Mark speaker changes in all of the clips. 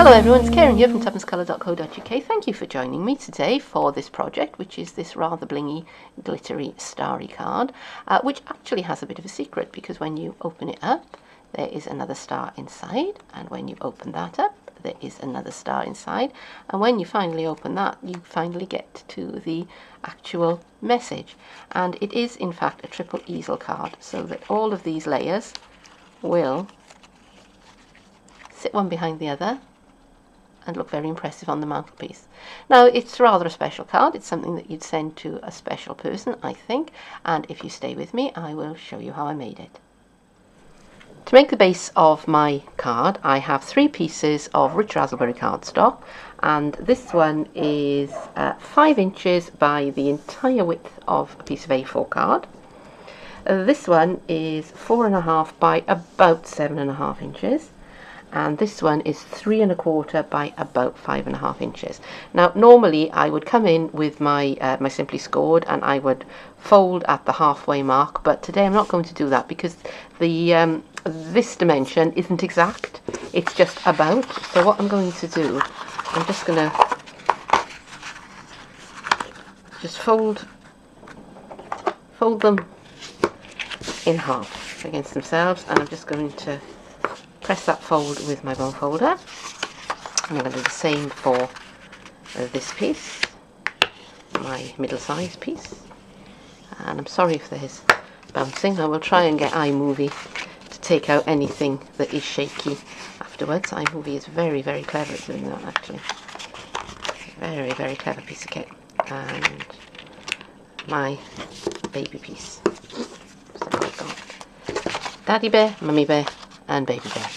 Speaker 1: Hello everyone, it's Keren here from tuppencecolored.co.uk. Thank you for joining me today for this project, which is this rather blingy, glittery, starry card, which actually has a bit of a secret, because when you open it up, there is another star inside, and when you open that up, there is another star inside, and when you finally open that, you finally get to the actual message. And it is in fact a triple easel card, so that all of these layers will sit one behind the other and look very impressive on the mantelpiece. Now, it's rather a special card. It's something that you'd send to a special person, I think, and if you stay with me, I will show you how I made it. To make the base of my card, I have 3 pieces of rich raspberry cardstock, and this one is 5 inches by the entire width of a piece of A4 card. This one is 4.5 by about 7.5 inches. And this one is 3 1/4 by about 5.5 inches. Now, normally I would come in with my my Simply Scored and I would fold at the halfway mark, but today I'm not going to do that because the this dimension isn't exact. It's just about. So what I'm going to do, I'm just going to fold them in half against themselves, and I'm just going to press that fold with my bone folder, and I'm going to do the same for this piece, my middle-sized piece. And I'm sorry if there's bouncing. I will try and get iMovie to take out anything that is shaky afterwards. iMovie is very, very clever at doing that, actually. Very, very clever piece of kit. And my baby piece. So I've got Daddy Bear, Mummy Bear, and Baby Bear.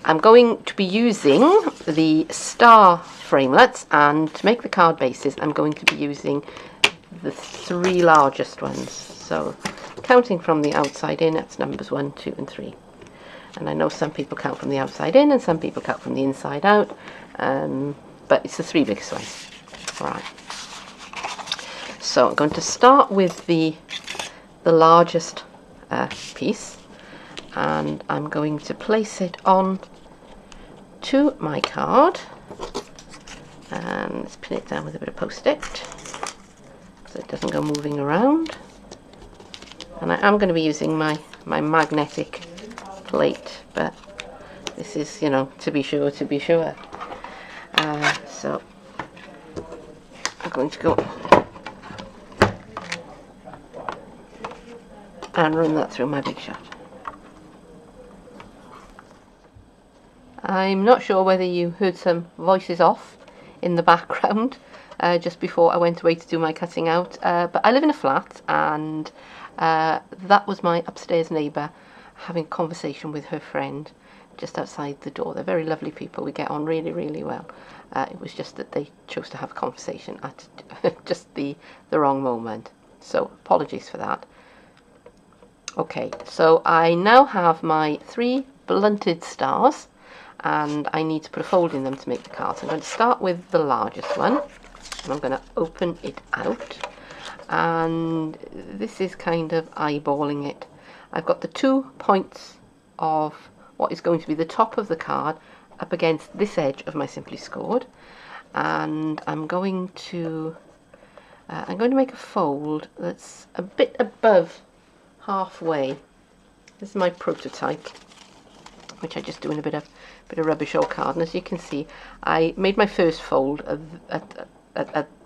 Speaker 1: I'm going to be using the star framelets, and to make the card bases I'm going to be using the 3 largest ones. So counting from the outside in, that's numbers 1, 2 and 3. And I know some people count from the outside in and some people count from the inside out, but it's the 3 biggest ones. Alright. So I'm going to start with the largest piece, and I'm going to place it on to my card, and let's pin it down with a bit of post-it so it doesn't go moving around. And I am going to be using my magnetic plate, but this is, you know, to be sure. So I'm going to go and run that through my big shot. I'm not sure whether you heard some voices off in the background just before I went away to do my cutting out, but I live in a flat, and that was my upstairs neighbour having a conversation with her friend just outside the door. They're very lovely people, we get on really, really well. It was just that they chose to have a conversation at just the wrong moment, so apologies for that. Okay, so I now have my 3 blunted stars, and I need to put a fold in them to make the card. So I'm going to start with the largest one, and I'm going to open it out, and this is kind of eyeballing it. I've got the 2 points of what is going to be the top of the card up against this edge of my Simply Scored, and I'm going to make a fold that's a bit above halfway. This is my prototype, which I just do in a bit of rubbish old card, and as you can see, I made my first fold at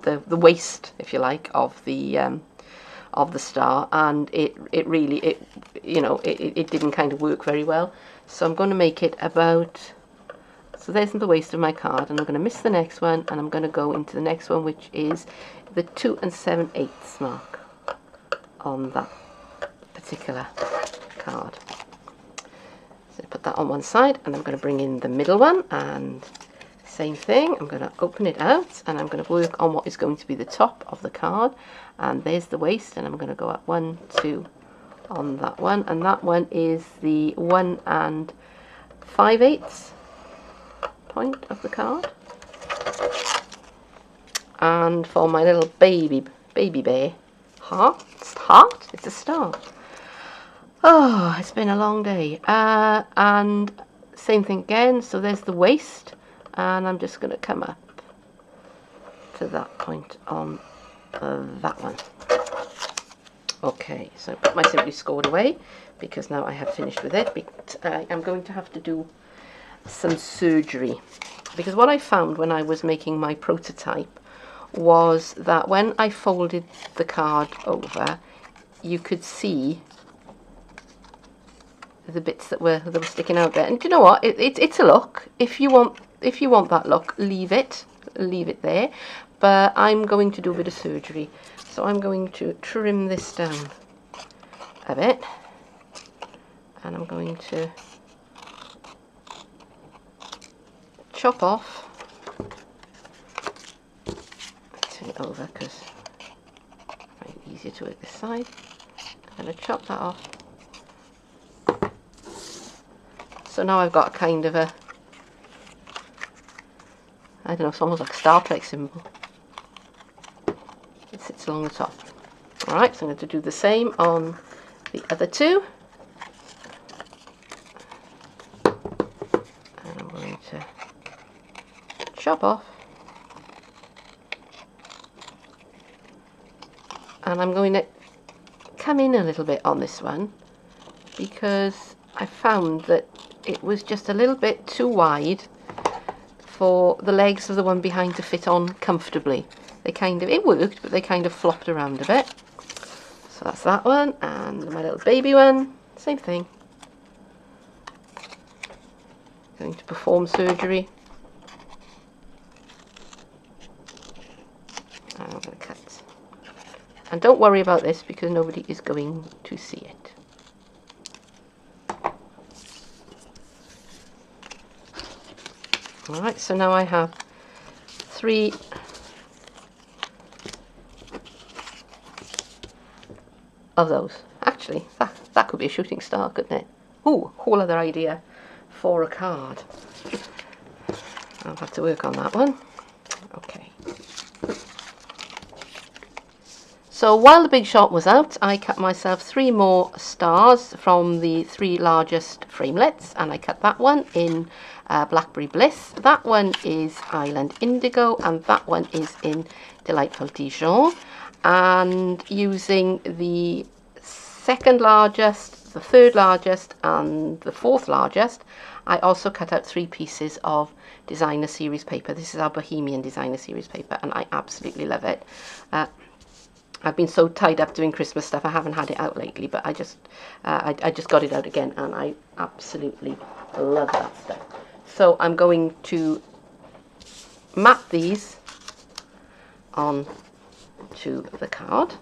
Speaker 1: the waist, if you like, of the star, and it really didn't kind of work very well. So I'm going to make it about, so there's the waist of my card, and I'm going to miss the next one, and I'm going to go into the next one, which is the 2 7/8 mark on that particular card. So put that on one side, and I'm going to bring in the middle one, and same thing, I'm going to open it out, and I'm going to work on what is going to be the top of the card, and there's the waist, and I'm going to go up 1, 2 on that one, and that one is the 1 5/8 point of the card. And for my little baby bear heart, it's a star. Oh, it's been a long day, and same thing again. So there's the waist, and I'm just going to come up to that point on that one. Okay, so I put my Simply Scored away because now I have finished with it. But I'm going to have to do some surgery, because what I found when I was making my prototype was that when I folded the card over, you could see the bits that were sticking out there. And do you know what? It's a look. If you want that look, leave it there. But I'm going to do a bit of surgery, so I'm going to trim this down a bit, and I'm going to chop off. Turn it over because it's easier to work this side. I'm going to chop that off. So now I've got kind of a, I don't know, it's almost like a Star Trek symbol. It sits along the top. Alright, so I'm going to do the same on the other two. And I'm going to chop off. And I'm going to come in a little bit on this one, because I found that it was just a little bit too wide for the legs of the one behind to fit on comfortably. It worked, but they kind of flopped around a bit. So that's that one, and my little baby one, same thing. Going to perform surgery. And I'm going to cut. And don't worry about this because nobody is going to see it. Alright, so now I have 3 of those. Actually, that could be a shooting star, couldn't it? Ooh, whole other idea for a card. I'll have to work on that one. Okay. So while the big shot was out, I cut myself 3 more stars from the 3 largest framelets, and I cut that one in Blackberry Bliss. That one is Island Indigo, and that one is in Delightful Dijon. And using the 2nd largest, the 3rd largest, and the 4th largest, I also cut out 3 pieces of designer series paper. This is our Bohemian designer series paper, and I absolutely love it. I've been so tied up doing Christmas stuff, I haven't had it out lately, but I just got it out again, and I absolutely love that stuff. So I'm going to map these on to the card,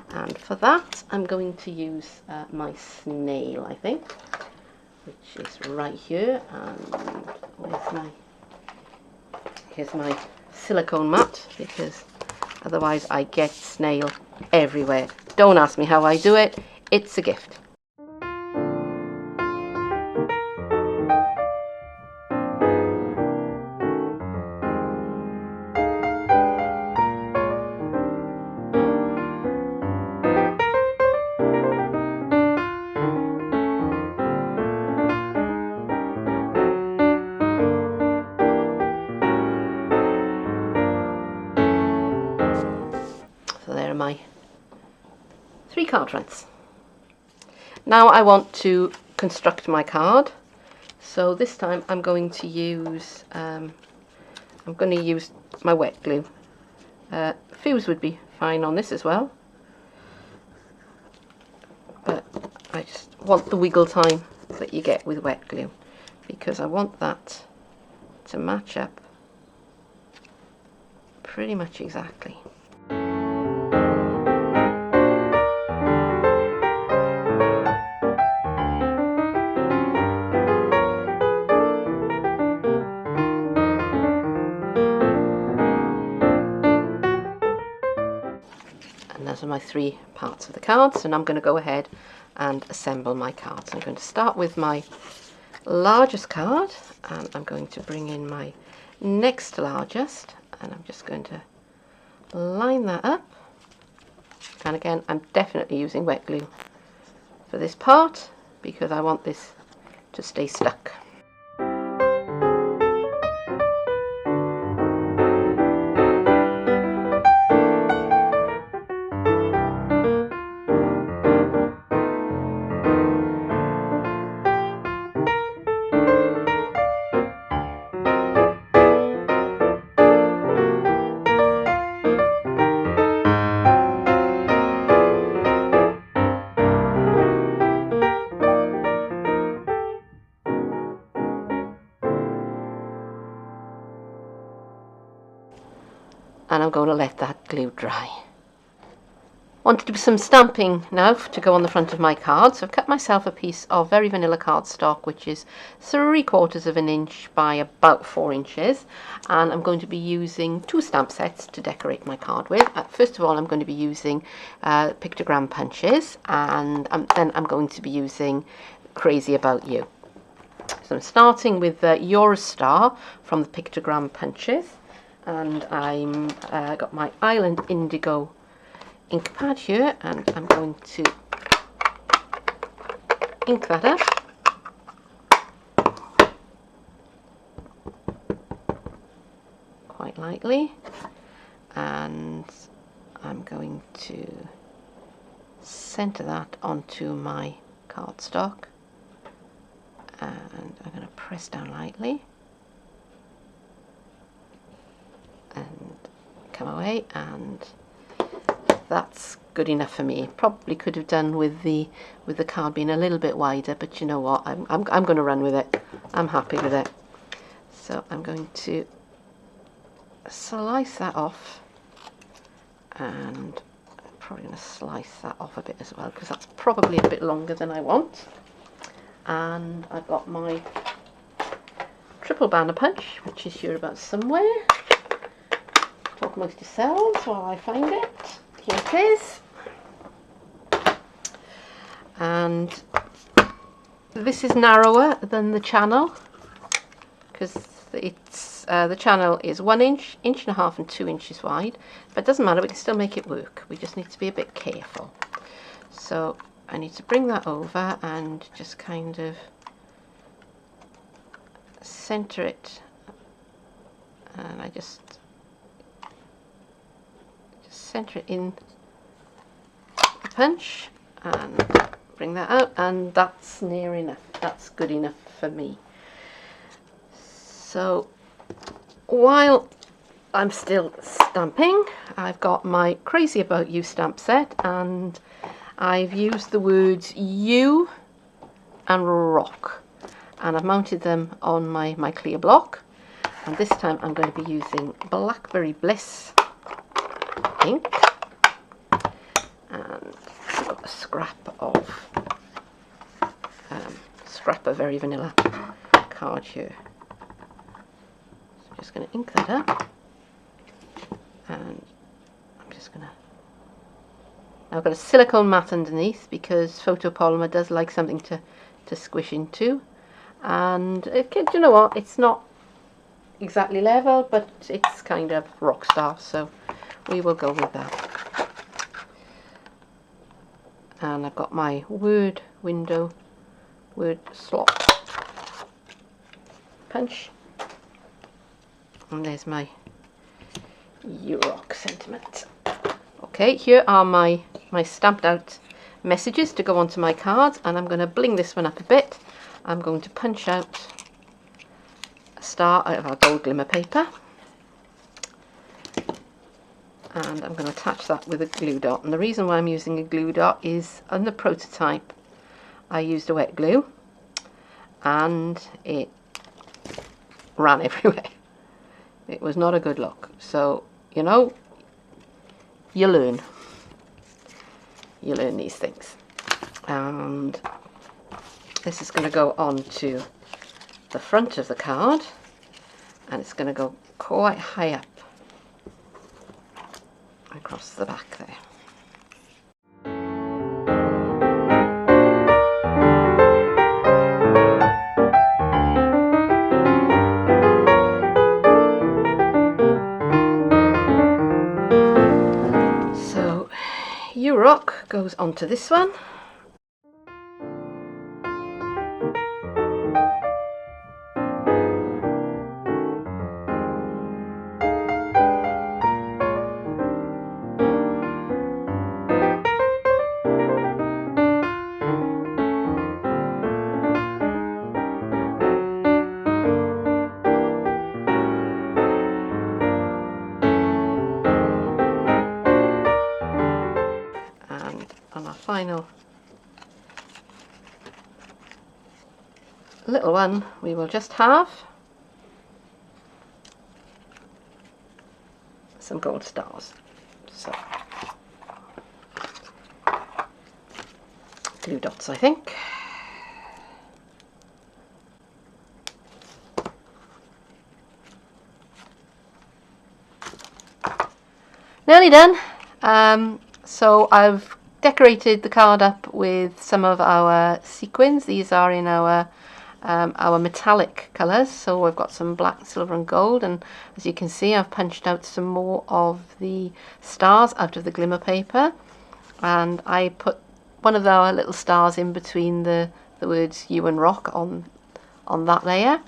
Speaker 1: and for that I'm going to use my snail, I think, which is right here, and here's my silicone mat, because otherwise I get snail everywhere. Don't ask me how I do it, it's a gift. So there are my 3 card fronts. Now I want to construct my card. So this time I'm going to use my wet glue. Fuse would be fine on this as well, but I just want the wiggle time that you get with wet glue, because I want that to match up pretty much exactly. Those are my 3 parts of the cards, and I'm going to go ahead and assemble my cards. I'm going to start with my largest card, and I'm going to bring in my next largest, and I'm just going to line that up. And again, I'm definitely using wet glue for this part because I want this to stay stuck. and I'm going to let that glue dry. Want to do some stamping now to go on the front of my card, so I've cut myself a piece of very vanilla cardstock, which is 3/4 of an inch by about 4 inches, and I'm going to be using 2 stamp sets to decorate my card with. First of all, I'm going to be using pictogram punches, and then I'm going to be using Crazy About You. So I'm starting with You're a Star from the pictogram punches, and I'm got my Island Indigo ink pad here, and I'm going to ink that up. Quite lightly, and I'm going to center that onto my cardstock, and I'm going to press down lightly and come away, and that's good enough for me. Probably could have done with the card being a little bit wider, but you know what, I'm going to run with it. I'm happy with it. So I'm going to slice that off, and I'm probably going to slice that off a bit as well, because that's probably a bit longer than I want. And I've got my triple banner punch, which is here about somewhere. Talk amongst yourselves while I find it. Here it is, and this is narrower than the channel, because it's the channel is 1 inch, 1.5 inches and 2 inches wide, but it doesn't matter, we can still make it work. We just need to be a bit careful. So I need to bring that over and just kind of center it, and I just center it in the punch and bring that out, and that's near enough. That's good enough for me. So while I'm still stamping, I've got my Crazy About You stamp set, and I've used the words you and rock, and I've mounted them on my clear block, and this time I'm going to be using Blackberry Bliss ink, and I've got a scrap of very vanilla card here. So I'm just going to ink that up, and I'm just going to, I've got a silicone mat underneath because photopolymer does like something to squish into, and you know what, it's not exactly level, but it's kind of rock star, so we will go with that. And I've got my word slot punch, and there's my You Rock sentiment. Okay, here are my stamped out messages to go onto my cards, and I'm going to bling this one up a bit. I'm going to punch out a star out of our gold glimmer paper, and I'm going to attach that with a glue dot. And the reason why I'm using a glue dot is on the prototype I used a wet glue and it ran everywhere. It was not a good look. So, you know, you learn these things. And this is going to go on to the front of the card, and it's going to go quite high up across the back there. So You Rock goes onto this one. On our final little one, we will just have some gold stars. So glue dots, I think. Nearly done. So I've decorated the card up with some of our sequins. These are in our metallic colours, so I've got some black, silver and gold, and as you can see I've punched out some more of the stars out of the glimmer paper, and I put one of our little stars in between the words you and rock on that layer,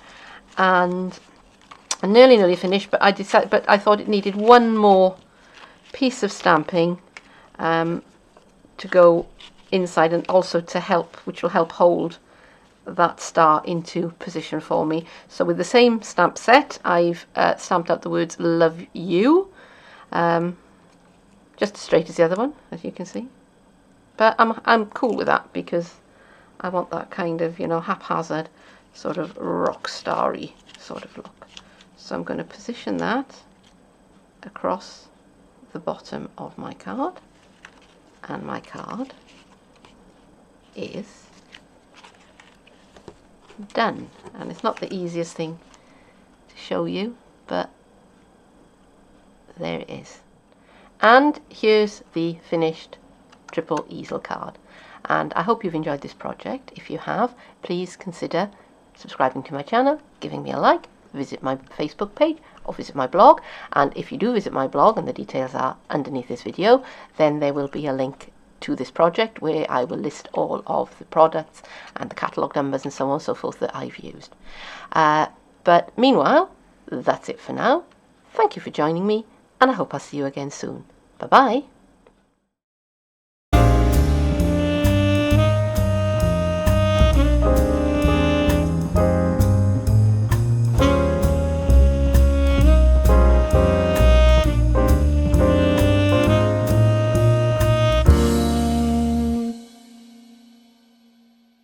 Speaker 1: and I'm nearly finished, but I thought it needed one more piece of stamping to go inside, and also to help, which will help hold that star into position for me. So with the same stamp set, I've stamped out the words love you, just as straight as the other one, as you can see, but I'm cool with that because I want that kind of, you know, haphazard sort of rock starry sort of look. So I'm going to position that across the bottom of my card, and my card is done. And it's not the easiest thing to show you, but there it is. And here's the finished triple easel card, and I hope you've enjoyed this project. If you have, please consider subscribing to my channel, giving me a like, visit my Facebook page or visit my blog, and if you do visit my blog, and the details are underneath this video, then there will be a link to this project where I will list all of the products and the catalogue numbers and so on and so forth that I've used. But meanwhile, that's it for now. Thank you for joining me, and I hope I'll see you again soon. Bye bye.